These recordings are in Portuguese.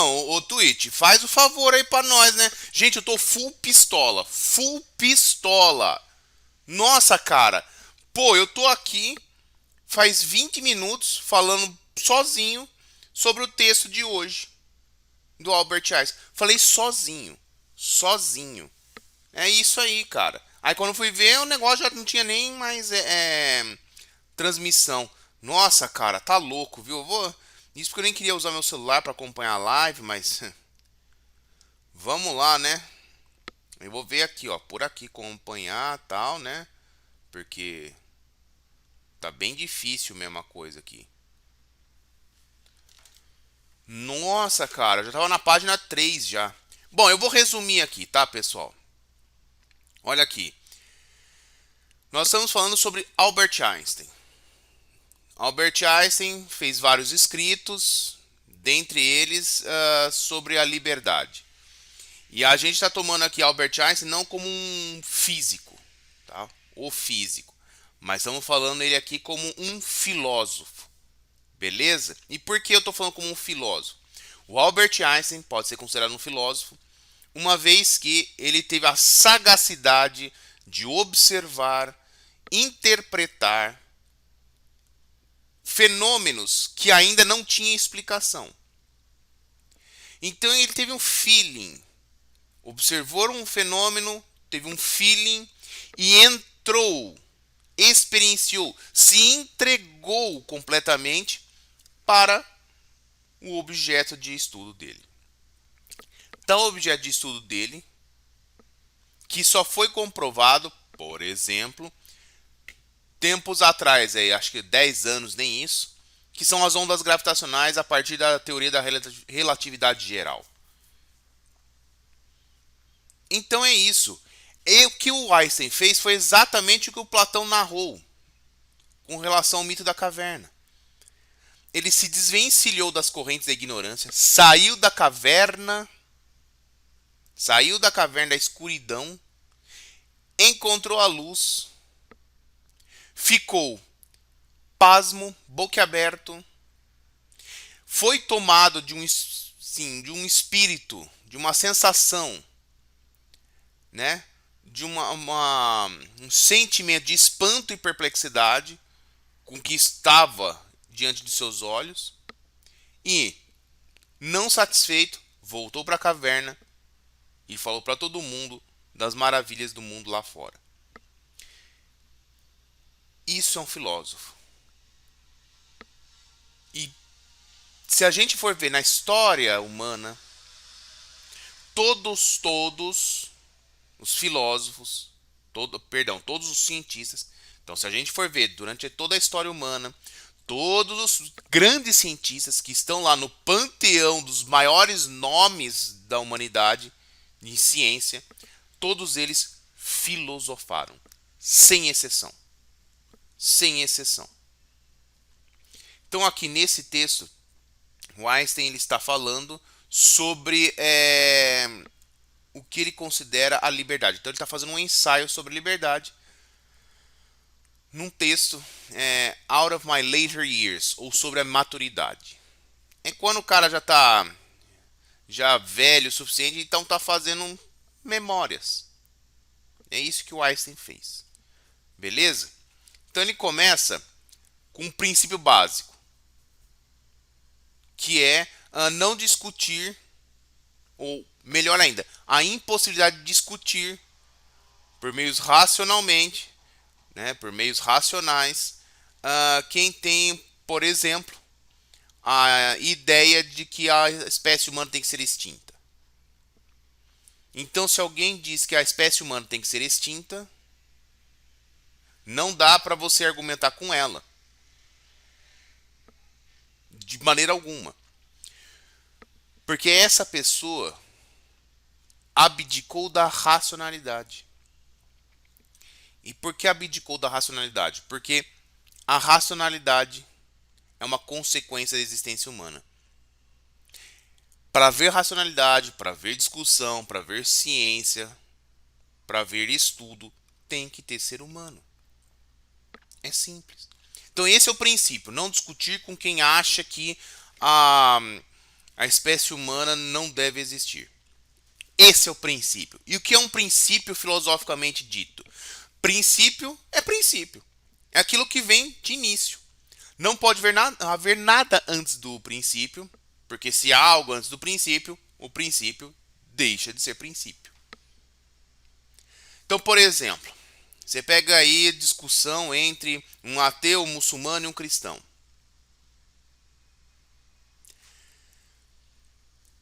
Não, ô Twitch, faz o favor aí pra nós, né? Gente, eu tô full pistola. Full pistola. Nossa, cara. Pô, eu tô aqui faz 20 minutos falando sozinho sobre o texto de hoje do Albert Einstein. Falei sozinho. Sozinho. É isso aí, cara. Aí quando eu fui ver, o negócio já não tinha nem mais transmissão. Nossa, cara, tá louco, viu? Isso porque eu nem queria usar meu celular pra acompanhar a live, mas vamos lá, né? Eu vou ver aqui, ó, por aqui acompanhar, tal, né? Porque tá bem difícil mesmo a coisa aqui. Nossa, cara, eu já tava na página 3 já. Bom, eu vou resumir aqui, tá, pessoal? Olha aqui. Nós estamos falando sobre Albert Einstein. Albert Einstein fez vários escritos, dentre eles sobre a liberdade. E a gente está tomando aqui Albert Einstein não como um físico, tá? O físico, mas estamos falando ele aqui como um filósofo, beleza? E por que eu estou falando como um filósofo? O Albert Einstein pode ser considerado um filósofo, uma vez que ele teve a sagacidade de observar, interpretar fenômenos que ainda não tinham explicação. Então ele teve um feeling, observou um fenômeno, teve um feeling e entrou, experienciou, se entregou completamente para o objeto de estudo dele. Então, o objeto de estudo dele, que só foi comprovado, por exemplo, tempos atrás, aí, acho que 10 anos, nem isso, que são as ondas gravitacionais a partir da teoria da relatividade geral. Então é isso. E o que o Einstein fez foi exatamente o que o Platão narrou com relação ao mito da caverna. Ele se desvencilhou das correntes da ignorância, saiu da caverna da escuridão, encontrou a luz, ficou pasmo, boquiaberto, foi tomado de um espírito, de uma sensação, né? De um sentimento de espanto e perplexidade com que estava diante de seus olhos e, não satisfeito, voltou para a caverna e falou para todo mundo das maravilhas do mundo lá fora. Isso é um filósofo. E se a gente for ver na história humana, todos os filósofos, todos os cientistas. Então, se a gente for ver durante toda a história humana, todos os grandes cientistas que estão lá no panteão dos maiores nomes da humanidade em ciência, todos eles filosofaram, sem exceção. Sem exceção. Então, aqui nesse texto, o Einstein ele está falando sobre o que ele considera a liberdade. Então ele está fazendo um ensaio sobre liberdade num texto Out of My Later Years, ou sobre a maturidade. É quando o cara já está já velho o suficiente, então está fazendo memórias. É isso que o Einstein fez. Beleza? Então ele começa com um princípio básico, que é não discutir, ou melhor ainda, a impossibilidade de discutir por meios racionalmente, né, por meios racionais, quem tem, por exemplo, a ideia de que a espécie humana tem que ser extinta. Então, se alguém diz que a espécie humana tem que ser extinta, não dá para você argumentar com ela, de maneira alguma, porque essa pessoa abdicou da racionalidade. E por que abdicou da racionalidade? Porque a racionalidade é uma consequência da existência humana. Para ver racionalidade, para ver discussão, para ver ciência, para ver estudo, tem que ter ser humano. É simples. Então esse é o princípio, não discutir com quem acha que a a espécie humana não deve existir. Esse é o princípio. E o que é um princípio filosoficamente dito? Princípio é princípio. É aquilo que vem de início. Não pode haver nada antes do princípio, porque se há algo antes do princípio, o princípio deixa de ser princípio. Então, por exemplo, você pega aí a discussão entre um ateu, um muçulmano e um cristão.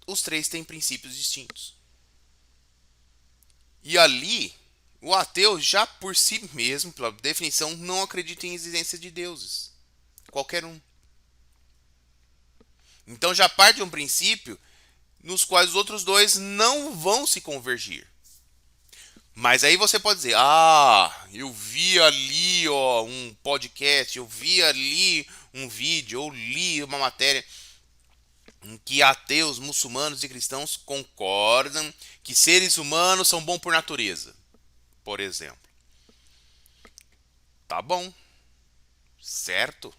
Os três têm princípios distintos. E ali, o ateu já por si mesmo, pela definição, não acredita em existência de deuses. Qualquer um. Então já parte de um princípio nos quais os outros dois não vão se convergir. Mas aí você pode dizer, eu vi ali um podcast, eu vi ali um vídeo, eu li uma matéria em que ateus, muçulmanos e cristãos concordam que seres humanos são bons por natureza, por exemplo. Tá bom, certo?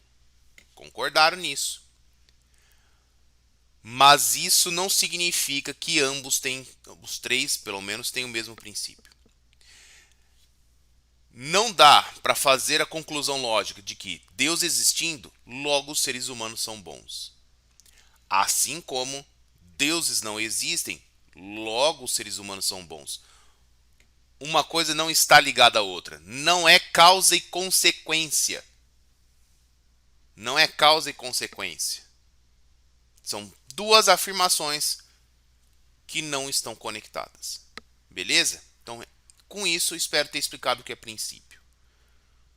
Concordaram nisso. Mas isso não significa que os três, pelo menos, têm o mesmo princípio. Não dá para fazer a conclusão lógica de que Deus existindo, logo os seres humanos são bons. Assim como deuses não existem, logo os seres humanos são bons. Uma coisa não está ligada à outra. Não é causa e consequência. Não é causa e consequência. São duas afirmações que não estão conectadas. Beleza? Então, com isso, espero ter explicado o que é princípio.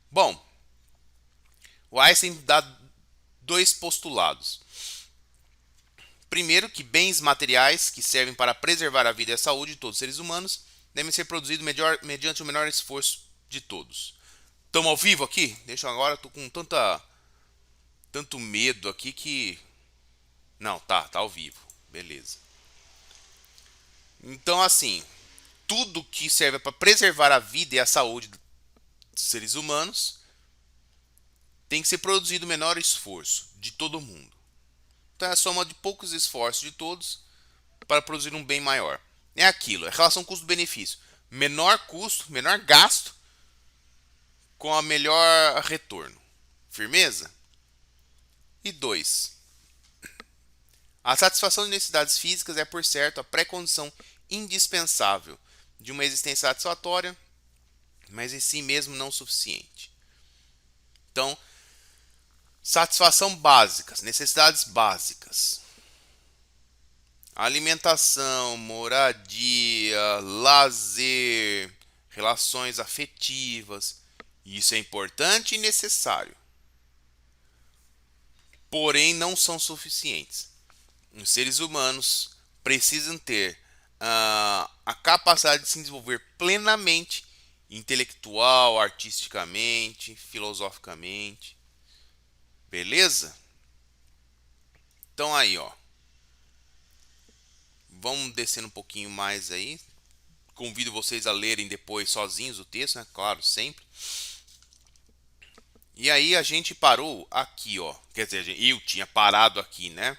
Bom, o Einstein dá dois postulados. Primeiro, que bens materiais que servem para preservar a vida e a saúde de todos os seres humanos devem ser produzidos mediante o menor esforço de todos. Estamos ao vivo aqui? Deixa eu agora, estou com tanto medo aqui que... Não, tá ao vivo. Beleza. Então, assim, tudo que serve para preservar a vida e a saúde dos seres humanos tem que ser produzido o menor esforço de todo mundo. Então é a soma de poucos esforços de todos para produzir um bem maior. É aquilo, é a relação custo-benefício. Menor custo, menor gasto com a melhor retorno. Firmeza? E 2. A satisfação de necessidades físicas é, por certo, a pré-condição indispensável de uma existência satisfatória, mas em si mesmo não suficiente. Então, satisfação básicas, necessidades básicas. Alimentação, moradia, lazer, relações afetivas. Isso é importante e necessário. Porém, não são suficientes. Os seres humanos precisam ter a capacidade de se desenvolver plenamente, intelectual, artisticamente, filosoficamente. Beleza? Então aí, ó. Vamos descendo um pouquinho mais aí. Convido vocês a lerem depois sozinhos o texto, né? Claro, sempre. E aí a gente parou aqui, ó. Quer dizer, eu tinha parado aqui, né?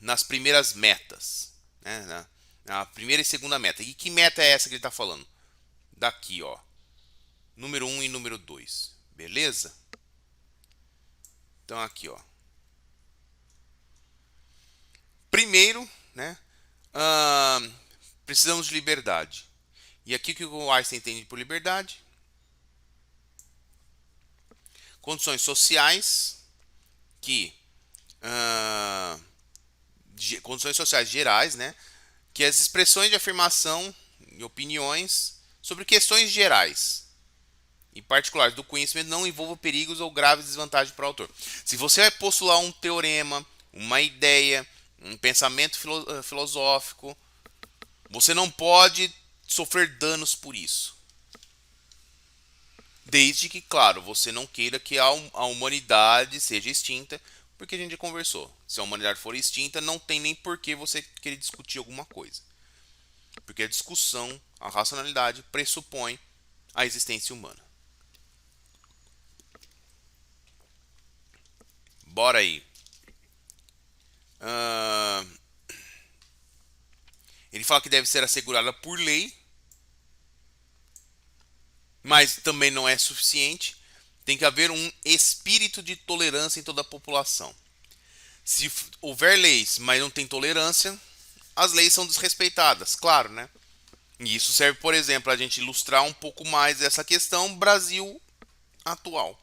Nas primeiras metas, né? Na primeira e segunda meta. E que meta é essa que ele está falando? Daqui, ó. Número 1 e número 2. Beleza? Então aqui, ó. Primeiro, né? Precisamos de liberdade. E aqui o que o Einstein entende por liberdade? Condições sociais que condições sociais gerais, né? Que as expressões de afirmação e opiniões sobre questões gerais e particulares do conhecimento não envolvam perigos ou graves desvantagens para o autor. Se você vai postular um teorema, uma ideia, um pensamento filosófico, você não pode sofrer danos por isso. Desde que, claro, você não queira que a humanidade seja extinta, porque a gente já conversou. Se a humanidade for extinta, não tem nem por que você querer discutir alguma coisa. Porque a discussão, a racionalidade, pressupõe a existência humana. Bora aí. Ah, ele fala que deve ser assegurada por lei, mas também não é suficiente. Tem que haver um espírito de tolerância em toda a população. Se houver leis, mas não tem tolerância, as leis são desrespeitadas, claro, né? E isso serve, por exemplo, a gente ilustrar um pouco mais essa questão Brasil atual.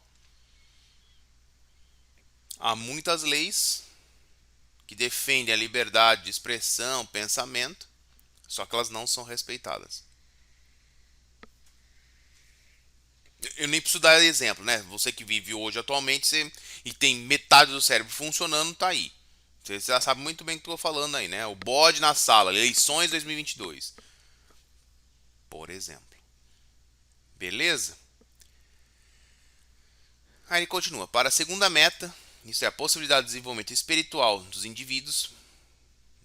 Há muitas leis que defendem a liberdade de expressão, pensamento, só que elas não são respeitadas. Eu nem preciso dar exemplo, né? Você que vive hoje atualmente e tem metade do cérebro funcionando, tá aí. Você já sabe muito bem o que eu tô falando aí, né? O bode na sala, eleições 2022, por exemplo. Beleza? Aí ele continua. Para a segunda meta, isso é a possibilidade de desenvolvimento espiritual dos indivíduos,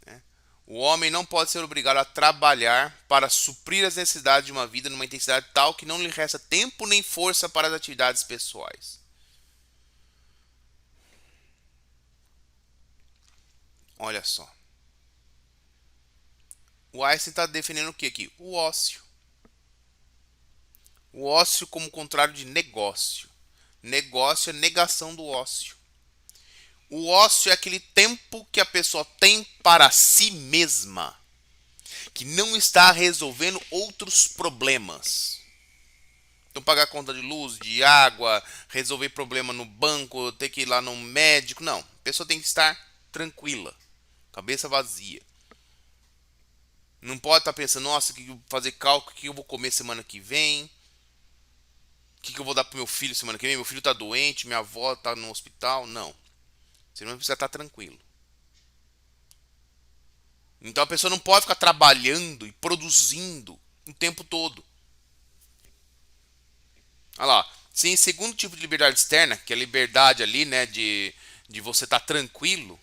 né? O homem não pode ser obrigado a trabalhar para suprir as necessidades de uma vida numa intensidade tal que não lhe resta tempo nem força para as atividades pessoais. Olha só. O Einstein está defendendo o que aqui? O ócio. O ócio como contrário de negócio. Negócio é negação do ócio. O ócio é aquele tempo que a pessoa tem para si mesma, que não está resolvendo outros problemas. Então, pagar conta de luz, de água, resolver problema no banco, ter que ir lá no médico. Não. A pessoa tem que estar tranquila, cabeça vazia. Não pode estar pensando, nossa, fazer cálculo, o que eu vou comer semana que vem, o que eu vou dar pro meu filho semana que vem, meu filho tá doente, minha avó tá no hospital. Não. Você não precisa estar tranquilo. Então a pessoa não pode ficar trabalhando e produzindo o tempo todo. Olha lá. Sim, segundo tipo de liberdade externa, que é a liberdade ali, né, de você estar tranquilo,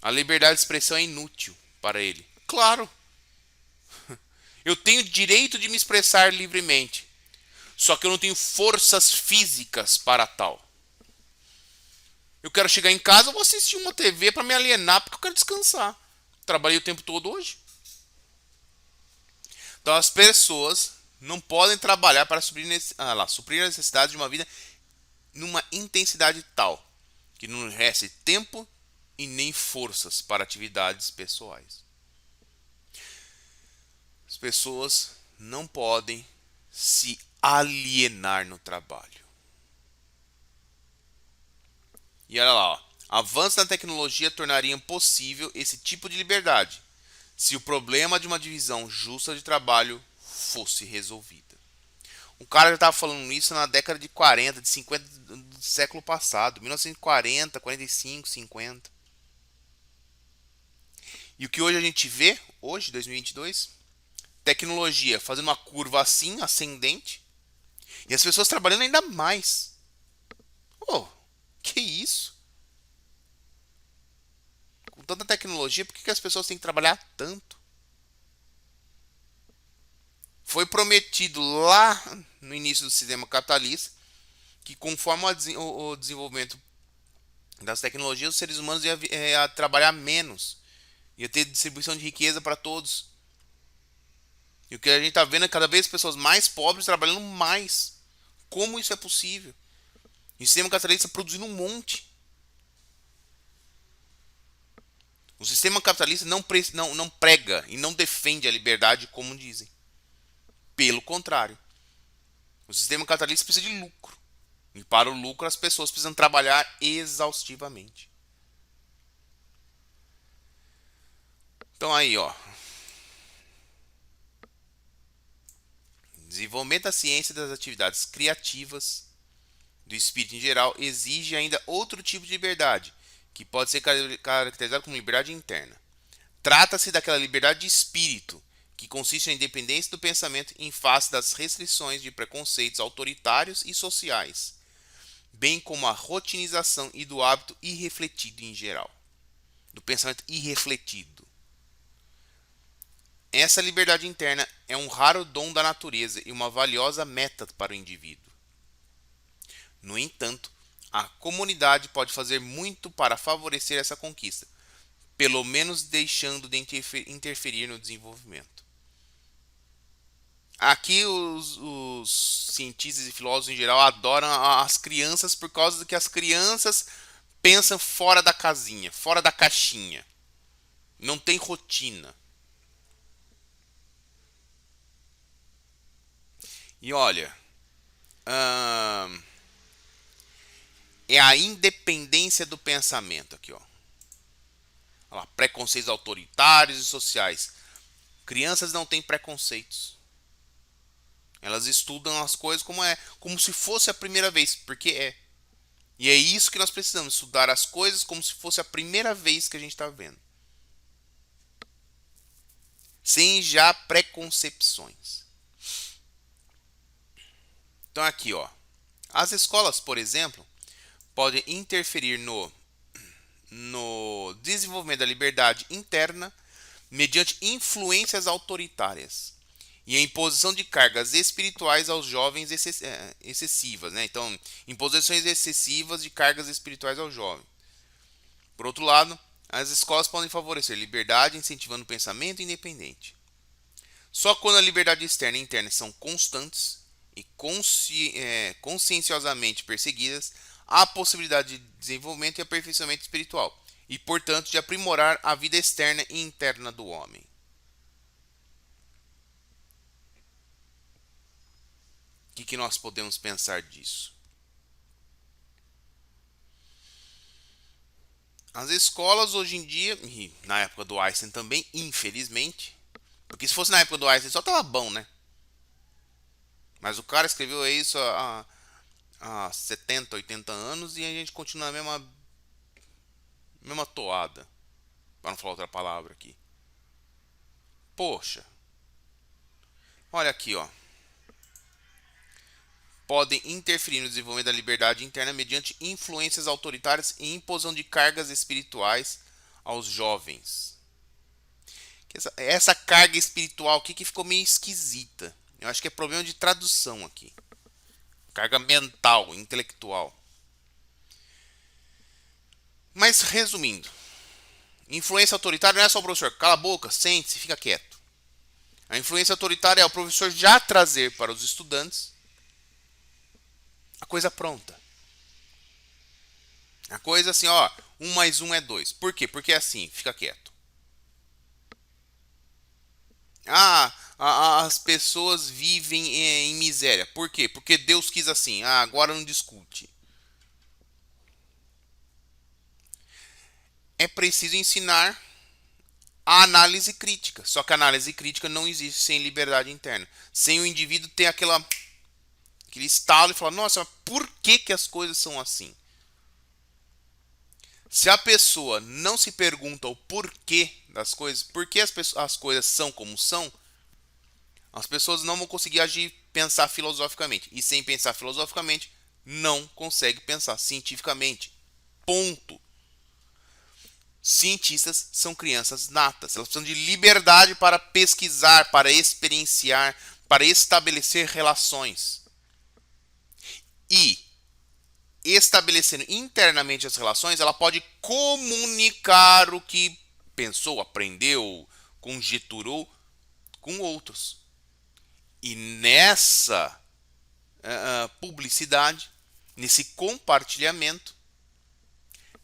a liberdade de expressão é inútil para ele. Claro, eu tenho direito de me expressar livremente, só que eu não tenho forças físicas para tal. Eu quero chegar em casa, eu vou assistir uma TV para me alienar porque eu quero descansar. Trabalhei o tempo todo hoje. Então as pessoas não podem trabalhar para suprir a necessidade de uma vida numa intensidade tal que não reste tempo e nem forças para atividades pessoais. As pessoas não podem se alienar no trabalho. E olha lá, ó. Avanços na tecnologia tornariam possível esse tipo de liberdade, se o problema de uma divisão justa de trabalho fosse resolvida. O cara já estava falando isso na década de 40, de 50 do século passado, 1940, 45, 50. E o que hoje a gente vê, hoje, 2022, tecnologia fazendo uma curva assim, ascendente, e as pessoas trabalhando ainda mais. Oh, que isso? Com tanta tecnologia, por que as pessoas têm que trabalhar tanto? Foi prometido lá no início do sistema capitalista que conforme o desenvolvimento das tecnologias, os seres humanos iam trabalhar menos. Ia ter distribuição de riqueza para todos. E o que a gente está vendo é cada vez pessoas mais pobres trabalhando mais. Como isso é possível? E o sistema capitalista produzindo um monte. O sistema capitalista não prega e não defende a liberdade como dizem. Pelo contrário. O sistema capitalista precisa de lucro. E para o lucro as pessoas precisam trabalhar exaustivamente. Então aí, ó. Desenvolvimento da ciência e das atividades criativas do espírito em geral exige ainda outro tipo de liberdade, que pode ser caracterizado como liberdade interna. Trata-se daquela liberdade de espírito, que consiste na independência do pensamento em face das restrições de preconceitos autoritários e sociais, bem como a rotinização e do hábito irrefletido em geral, do pensamento irrefletido. Essa liberdade interna é um raro dom da natureza e uma valiosa meta para o indivíduo. No entanto, A comunidade pode fazer muito para favorecer essa conquista, pelo menos deixando de interferir no desenvolvimento. Aqui os cientistas e filósofos em geral adoram as crianças por causa do que as crianças pensam fora da casinha, fora da caixinha. Não tem rotina. E olha, é a independência do pensamento aqui, ó. Olha lá, preconceitos autoritários e sociais. Crianças não têm preconceitos. Elas estudam as coisas como se fosse a primeira vez, porque é. E é isso que nós precisamos, estudar as coisas como se fosse a primeira vez que a gente está vendo. Sem já preconcepções. Então aqui, ó. As escolas, por exemplo, podem interferir no desenvolvimento da liberdade interna mediante influências autoritárias e a imposição de cargas espirituais aos jovens excessivas, né? Então, imposições excessivas de cargas espirituais aos jovens. Por outro lado, as escolas podem favorecer liberdade, incentivando o pensamento independente. Só quando a liberdade externa e interna são constantes e conscienciosamente perseguidas, há a possibilidade de desenvolvimento e aperfeiçoamento espiritual, e, portanto, de aprimorar a vida externa e interna do homem. O que nós podemos pensar disso? As escolas hoje em dia, e na época do Einstein também, infelizmente, porque se fosse na época do Einstein só tava bom, né? Mas o cara escreveu isso há 70, 80 anos e a gente continua na mesma toada, para não falar outra palavra aqui. Poxa, olha aqui, ó. Podem interferir no desenvolvimento da liberdade interna mediante influências autoritárias e imposição de cargas espirituais aos jovens. Essa carga espiritual aqui que ficou meio esquisita. Eu acho que é problema de tradução aqui. Carga mental, intelectual. Mas resumindo, influência autoritária não é só o professor. Cala a boca, sente-se, fica quieto. A influência autoritária é o professor já trazer para os estudantes a coisa pronta. A coisa assim, ó, 1 mais 1 é 2. Por quê? Porque é assim, fica quieto. As pessoas vivem em miséria. Por quê? Porque Deus quis assim. Agora não discute. É preciso ensinar a análise crítica. Só que a análise crítica não existe sem liberdade interna. Sem o indivíduo ter aquele estalo e falar, nossa, mas por que as coisas são assim? Se a pessoa não se pergunta o porquê das coisas, por que as coisas são como são, as pessoas não vão conseguir agir, pensar filosoficamente. E sem pensar filosoficamente, não consegue pensar cientificamente. Ponto. Cientistas são crianças natas. Elas precisam de liberdade para pesquisar, para experienciar, para estabelecer relações. E, estabelecendo internamente as relações, ela pode comunicar o que pensou, aprendeu, conjeturou com outros. E nessa publicidade, nesse compartilhamento,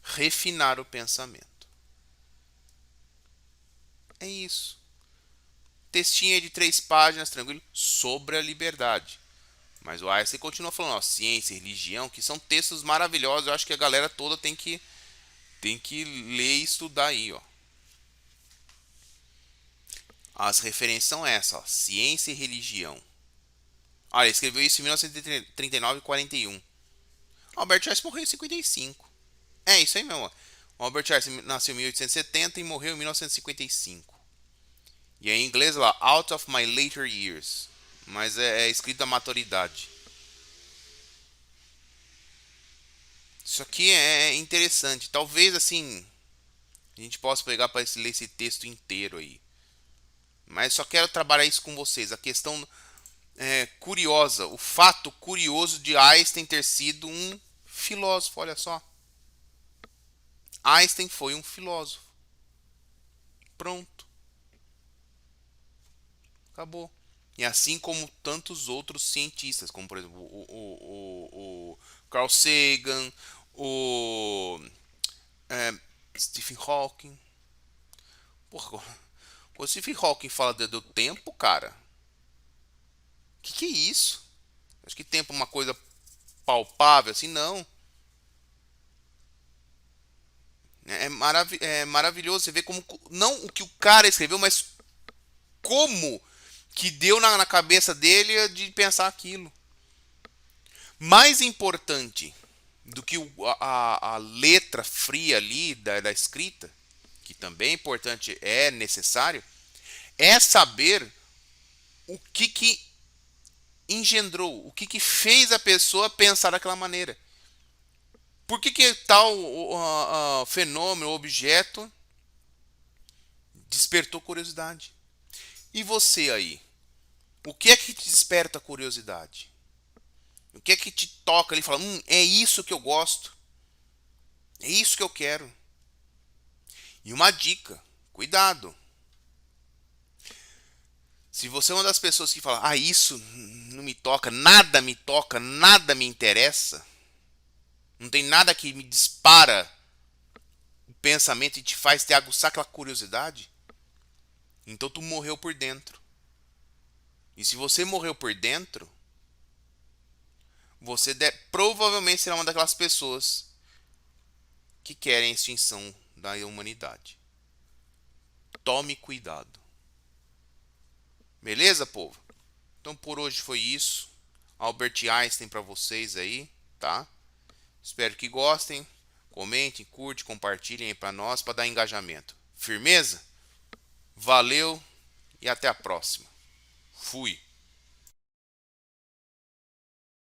refinar o pensamento. É isso. Textinho de 3 páginas, tranquilo, sobre a liberdade. Mas o Einstein continua falando, ó, ciência e religião, que são textos maravilhosos. Eu acho que a galera toda tem que ler e estudar aí, ó. As referências são essas, ó, ciência e religião. Ele escreveu isso em 1939 e 41. Albert Einstein morreu em 55. É isso aí mesmo. O Albert Einstein nasceu em 1870 e morreu em 1955. E é em inglês lá, Out of My Later Years. Mas é escrito da maturidade. Isso aqui é interessante. Talvez assim a gente possa pegar para ler esse texto inteiro aí. Mas só quero trabalhar isso com vocês. A questão curiosa, o fato curioso de Einstein ter sido um filósofo, olha só. Einstein foi um filósofo. Pronto. Acabou. E assim como tantos outros cientistas, como por exemplo o Carl Sagan, o é, Stephen Hawking. Porra, o Stephen Hawking fala do tempo, cara. Que é isso? Acho que tempo é uma coisa palpável, assim, não. É maravilhoso você ver como, não o que o cara escreveu, mas como que deu na cabeça dele de pensar aquilo. Mais importante do que a letra fria ali da escrita, que também é importante, é necessário, é saber o que engendrou, o que fez a pessoa pensar daquela maneira. Por que tal fenômeno, objeto, despertou curiosidade? E você aí? O que é que te desperta curiosidade? O que é que te toca ali e fala, é isso que eu gosto, é isso que eu quero. E uma dica, cuidado. Se você é uma das pessoas que fala, isso não me toca, nada me interessa, não tem nada que me dispara o pensamento e te faz te aguçar aquela curiosidade, então tu morreu por dentro. E se você morreu por dentro, provavelmente será uma daquelas pessoas que querem a extinção da humanidade. Tome cuidado. Beleza, povo? Então por hoje foi isso. Albert Einstein para vocês aí, tá? Espero que gostem. Comentem, curte, compartilhem aí para nós, para dar engajamento. Firmeza? Valeu e até a próxima. Fui.